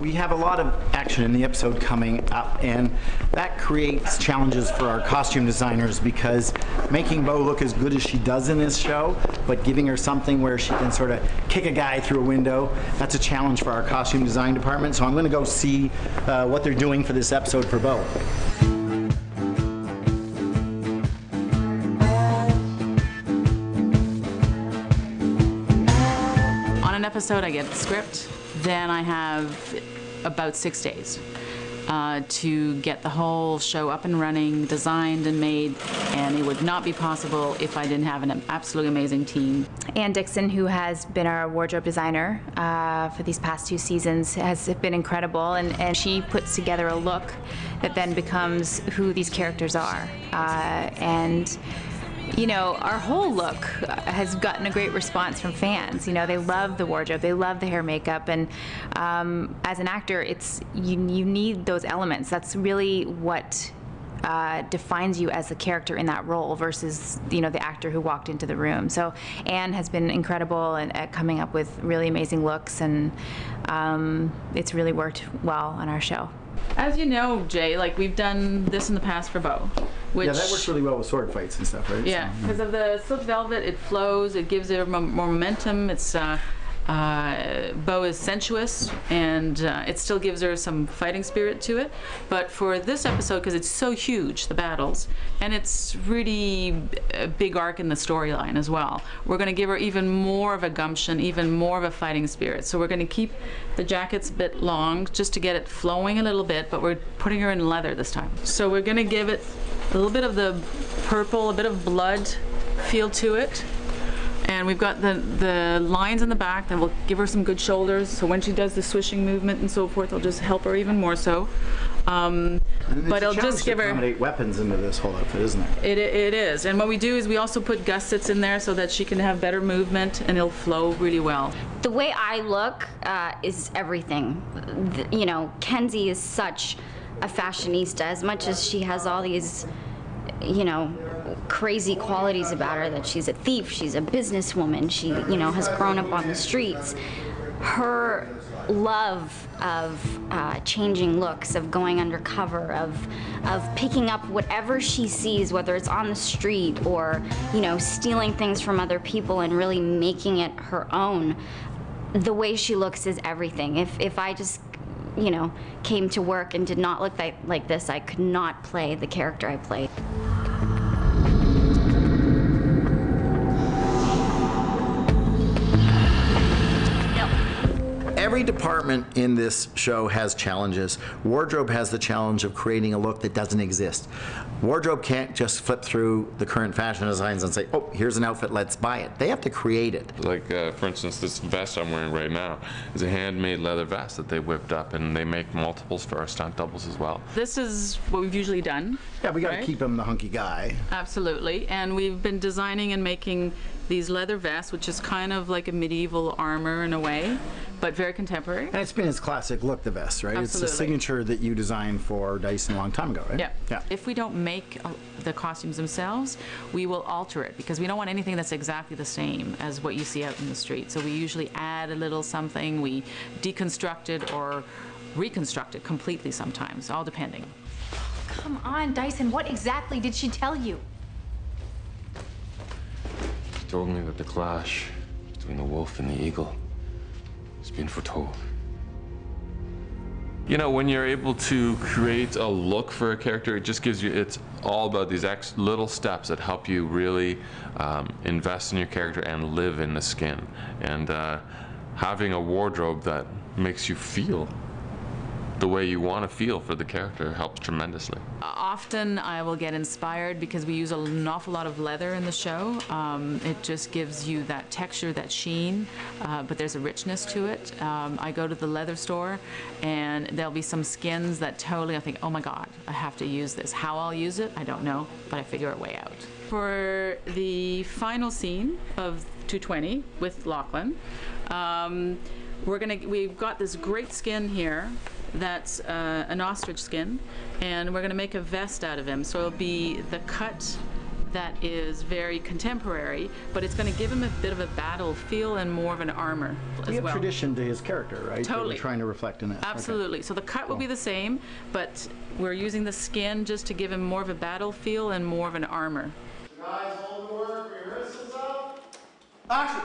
We have a lot of action in the episode coming up, and that creates challenges for our costume designers, because making Bo look as good as she does in this show, but giving her something where she can sort of kick a guy through a window, that's a challenge for our costume design department. So I'm going to go see what they're doing for this episode for Bo. Episode, I get the script, then I have about 6 days to get the whole show up and running, designed and made, and it would not be possible if I didn't have an absolutely amazing team. And Dixon, who has been our wardrobe designer for these past 2 seasons, has been incredible, and she puts together a look that then becomes who these characters are. And you know, our whole look has gotten a great response from fans. You know, they love the wardrobe, they love the hair, makeup, and as an actor, you need those elements. That's really what defines you as a character in that role versus, you know, the actor who walked into the room. So Anne has been incredible at coming up with really amazing looks, and it's really worked well on our show. As you know, Jay, like, we've done this in the past for Bo. Which, yeah, that works really well with sword fights and stuff, right? Yeah, because of the silk velvet, it flows, it gives it more momentum. It's Bo is sensuous, and it still gives her some fighting spirit to it. But for this episode, because it's so huge, the battles, and it's really a big arc in the storyline as well, we're going to give her even more of a gumption, even more of a fighting spirit. So we're going to keep the jackets a bit long just to get it flowing a little bit, but we're putting her in leather this time. So we're going to give it a little bit of the purple, a bit of blood feel to it. And we've got the lines in the back that will give her some good shoulders, so when she does the swishing movement and so forth, it'll just help her even more so. But it'll just give her... accommodate weapons into this whole outfit, isn't it? It is. And what we do is we also put gussets in there so that she can have better movement, and it'll flow really well. The way I look is everything. You know, Kenzie is such a fashionista, as much as she has all these, you know, crazy qualities about her, that she's a thief, she's a businesswoman, she, you know, has grown up on the streets. Her love of changing looks, of going undercover, of picking up whatever she sees, whether it's on the street or, you know, stealing things from other people and really making it her own. The way she looks is everything. If I just, you know, came to work and did not look like this, I could not play the character I played. Every department in this show has challenges. Wardrobe has the challenge of creating a look that doesn't exist. Wardrobe can't just flip through the current fashion designs and say, oh, here's an outfit, let's buy it. They have to create it. Like, for instance, this vest I'm wearing right now is a handmade leather vest that they whipped up, and they make multiples for our stunt doubles as well. This is what we've usually done. Yeah, we got to right? keep him the hunky guy. Absolutely. And we've been designing and making these leather vests, which is kind of like a medieval armor in a way, but very contemporary. And it's been his classic look, the vest, right? Absolutely. It's a signature that you designed for Dyson a long time ago, right? Yeah. Yeah. If we don't make the costumes themselves, we will alter it, because we don't want anything that's exactly the same as what you see out in the street. So we usually add a little something, we deconstruct it or reconstruct it completely sometimes, all depending. Come on, Dyson, what exactly did she tell you? She told me that the clash between the wolf and the eagle has been foretold. You know, when you're able to create a look for a character, it just gives you, it's all about these little steps that help you really invest in your character and live in the skin. And having a wardrobe that makes you feel the way you want to feel for the character helps tremendously. Often I will get inspired because we use an awful lot of leather in the show. It just gives you that texture, that sheen, but there's a richness to it. I go to the leather store and there'll be some skins that totally I think, oh my God, I have to use this. How I'll use it, I don't know, but I figure a way out. For the final scene of 220 with Lachlan, we've got this great skin here that's an ostrich skin, and we're going to make a vest out of him. So it'll be the cut that is very contemporary, but it's going to give him a bit of a battle feel and more of an armor as We have well. tradition to his character, right? That Totally. we're trying to reflect in it. Okay. Absolutely. So the cut will be the same, but we're using the skin just to give him more of a battle feel and more of an armor. Guys, hold the word for rehearsals up. Action!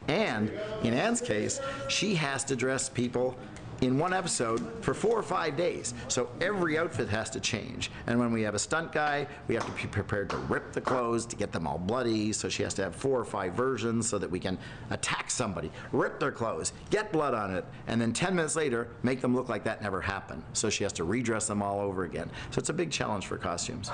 And in Anne's case, she has to dress people in one episode for 4 or 5 days. So every outfit has to change. And when we have a stunt guy, we have to be prepared to rip the clothes to get them all bloody. So she has to have 4 or 5 versions so that we can attack somebody, rip their clothes, get blood on it, and then 10 minutes later, make them look like that never happened. So she has to redress them all over again. So it's a big challenge for costumes.